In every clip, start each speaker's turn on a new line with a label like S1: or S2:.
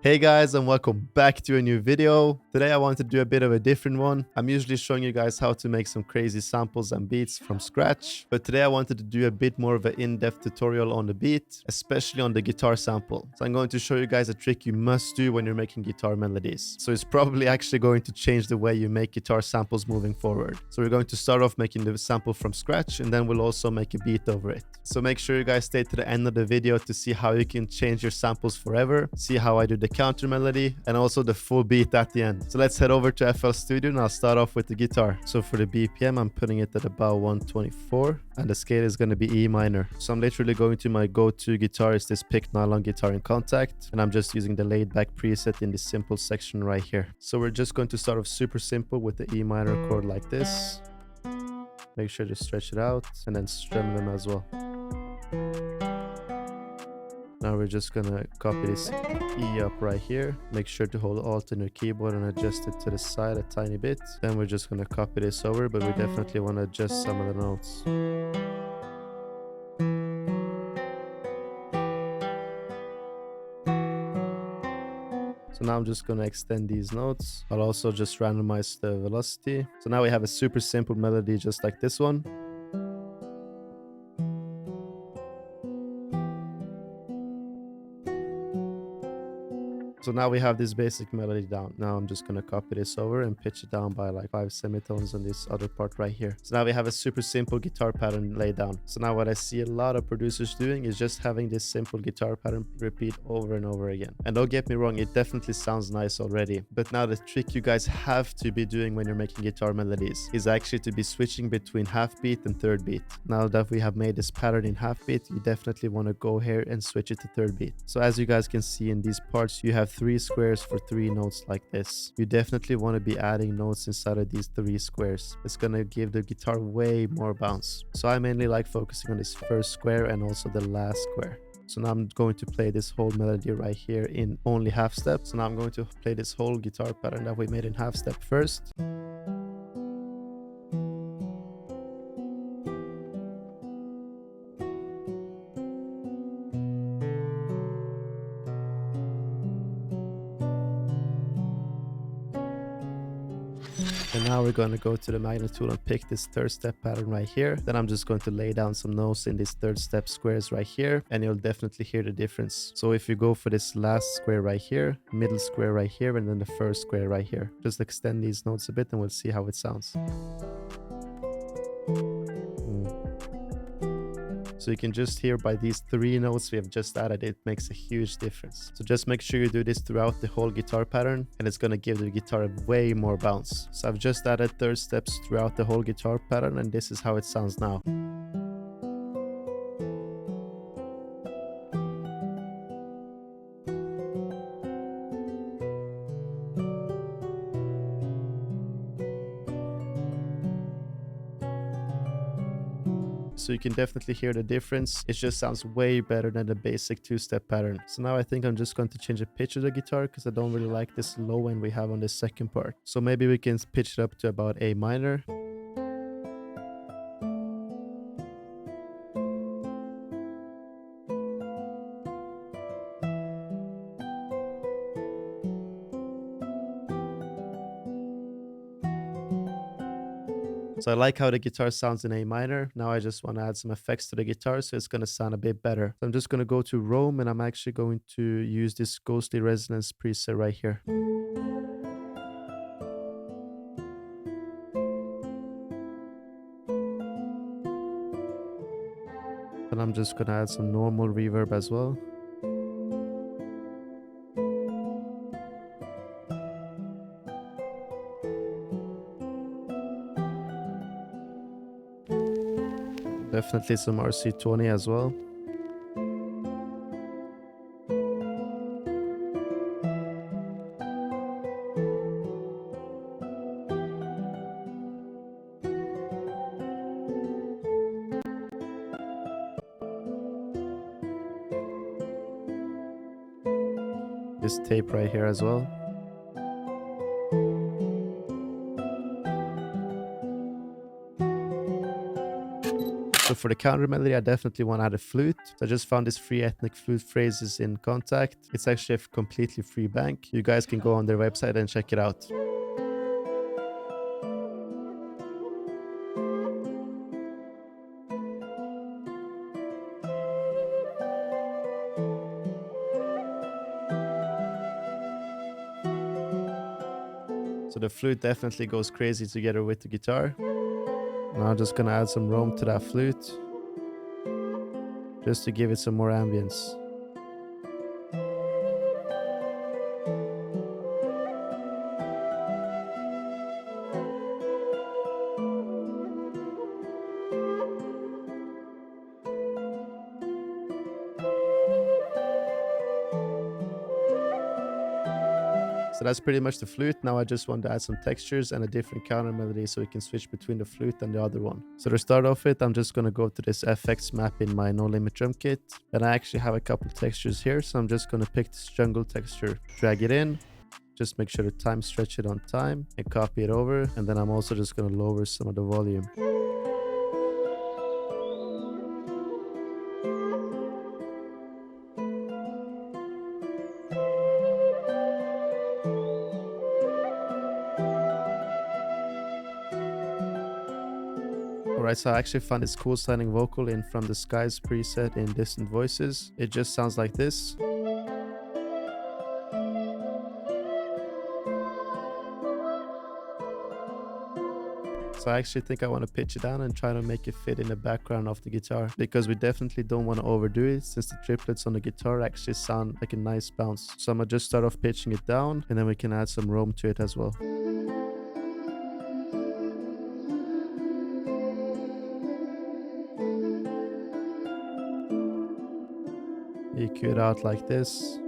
S1: Hey guys, and welcome back to a new video. Today I want to do a bit of a different one. I'm usually showing you guys how to make some crazy samples and beats from scratch, but today I wanted to do a bit more of an in-depth tutorial on the beat, especially on the guitar sample. So I'm going to show you guys a trick you must do when you're making guitar melodies. So it's probably actually going to change the way you make guitar samples moving forward. So we're going to start off making the sample from scratch, and then we'll also make a beat over it. So make sure you guys stay to the end of the video to see how you can change your samples forever, see how I do the counter melody, and also the full beat at the end. So let's head over to FL Studio, and I'll start off with the guitar. So for the BPM, I'm putting it at about 124, and the scale is going to be E minor. So I'm literally going to my go-to guitar, is this pick nylon guitar in Contact, and I'm just using the laid back preset in the simple section right here. So we're just going to start off super simple with the E minor chord like this. Make sure to stretch it out and then strum them as well. Now we're just gonna copy this E up right here. Make sure to hold Alt on your keyboard and adjust it to the side a tiny bit. Then we're just gonna copy this over, but we definitely want to adjust some of the notes. So now I'm just going to extend these notes. I'll also just randomize the velocity. So now we have a super simple melody just like this one. So now we have this basic melody down. Now I'm just going to copy this over and pitch it down by like 5 semitones on this other part right here. So now we have a super simple guitar pattern laid down. So now what I see a lot of producers doing is just having this simple guitar pattern repeat over and over again. And don't get me wrong, it definitely sounds nice already. But now the trick you guys have to be doing when you're making guitar melodies is actually to be switching between half beat and third beat. Now that we have made this pattern in half beat, you definitely want to go here and switch it to third beat. So as you guys can see in these parts, you have 3 squares for 3 notes like this. You definitely want to be adding notes inside of these 3 squares. It's going to give the guitar way more bounce. So I mainly like focusing on this first square and also the last square. So now I'm going to play this whole melody right here in only half step. So now I'm going to play this whole guitar pattern that we made in half step first. And now we're going to go to the magnet tool and pick this third step pattern right here. Then I'm just going to lay down some notes in these third step squares right here, and you'll definitely hear the difference. So if you go for this last square right here, middle square right here, and then the first square right here, just extend these notes a bit and we'll see how it sounds. So you can just hear by these 3 notes we have just added, it makes a huge difference. So just make sure you do this throughout the whole guitar pattern, and it's going to give the guitar way more bounce. So I've just added third steps throughout the whole guitar pattern, and this is how it sounds now. So you can definitely hear the difference. It just sounds way better than the basic 2-step pattern. So now I think I'm just going to change the pitch of the guitar because I don't really like this low end we have on the second part. So maybe we can pitch it up to about A minor. So I like how the guitar sounds in A minor. Now I just want to add some effects to the guitar, so it's going to sound a bit better. So I'm just going to go to Rome, and I'm actually going to use this ghostly resonance preset right here. And I'm just going to add some normal reverb as well. Definitely some RC20 as well. This tape right here as well. So for the counter melody, I definitely want to add a flute. So I just found this free ethnic flute phrases in Contact. It's actually a completely free bank. You guys can go on their website and check it out. So the flute definitely goes crazy together with the guitar. Now I'm just gonna add some roam to that flute, just to give it some more ambience. So that's pretty much the flute. Now I just want to add some textures and a different counter melody so we can switch between the flute and the other one. So to start off with, I'm just going to go to this FX map in my No Limit drum kit. And I actually have a couple textures here. So I'm just going to pick this jungle texture, drag it in, just make sure to time stretch it on time and copy it over. And then I'm also just going to lower some of the volume. Alright, so I actually found this cool sounding vocal in From the Skies preset in Distant Voices. It just sounds like this. So I actually think I want to pitch it down and try to make it fit in the background of the guitar, because we definitely don't want to overdo it, since the triplets on the guitar actually sound like a nice bounce. So I'm gonna just start off pitching it down, and then we can add some roam to it as well. EQ it out like this.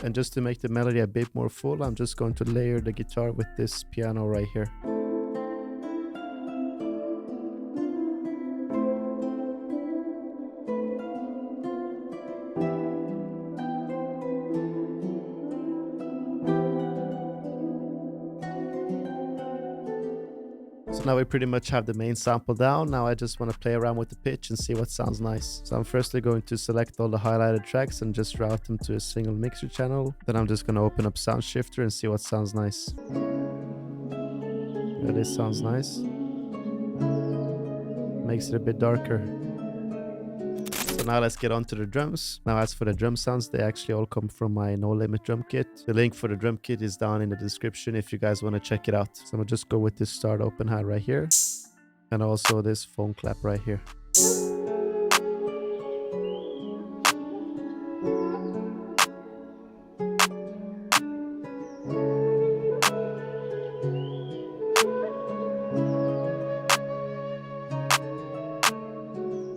S1: And just to make the melody a bit more full, I'm just going to layer the guitar with this piano right here. So now we pretty much have the main sample down. Now I just want to play around with the pitch and see what sounds nice. So I'm firstly going to select all the highlighted tracks and just route them to a single mixer channel. Then I'm just going to open up Sound Shifter and see what sounds nice. Yeah, this sounds nice. Makes it a bit darker. So now let's get on to the drums. Now as for the drum sounds, they actually all come from my No Limit drum kit. The link for the drum kit is down in the description if you guys want to check it out. So I'm gonna just go with this start open hat right here, and also this phone clap right here.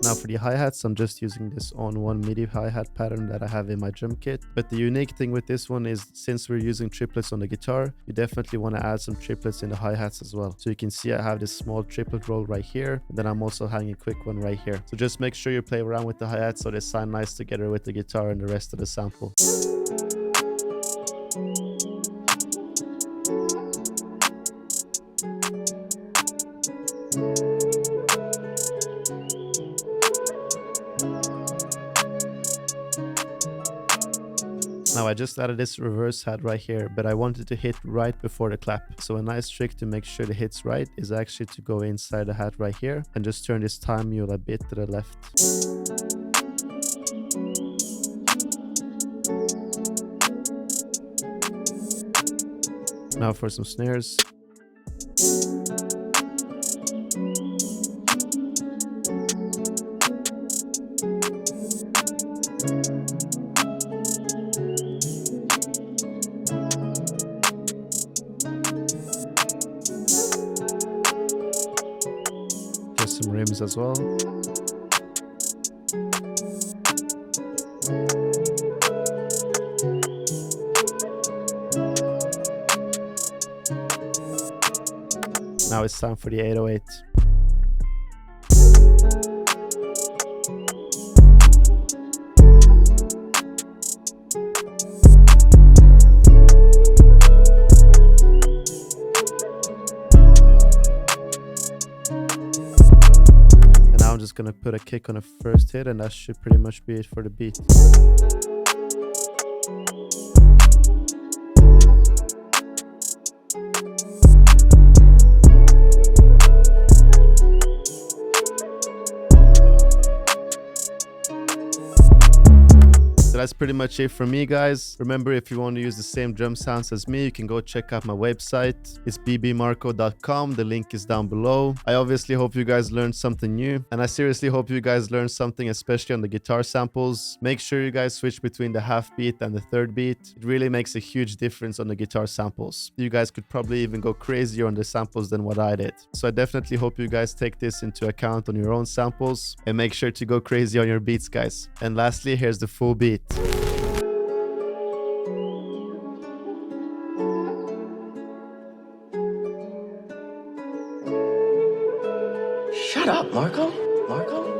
S1: Now for the hi-hats, I'm just using this on-one MIDI hi-hat pattern that I have in my drum kit. But the unique thing with this one is, since we're using triplets on the guitar, you definitely want to add some triplets in the hi-hats as well. So you can see I have this small triplet roll right here, and then I'm also having a quick one right here. So just make sure you play around with the hi-hats so they sound nice together with the guitar and the rest of the sample. Now I just added this reverse hat right here, but I wanted to hit right before the clap. So a nice trick to make sure the hit's right is actually to go inside the hat right here and just turn this time mule a bit to the left. Now for some snares. Some rims as well. Now it's time for the 808. just gonna put a kick on the first hit, and that should pretty much be it for the beat. So that's pretty much it from me, guys. Remember, if you want to use the same drum sounds as me, you can go check out my website. It's BBMarko.com. The link is down below. I obviously hope you guys learned something new, and I seriously hope you guys learned something, especially on the guitar samples. Make sure you guys switch between the half beat and the third beat. It really makes a huge difference on the guitar samples. You guys could probably even go crazier on the samples than what I did. So I definitely hope you guys take this into account on your own samples, and make sure to go crazy on your beats, guys. And lastly, here's the full beat.
S2: Shut up, Marko. Marko?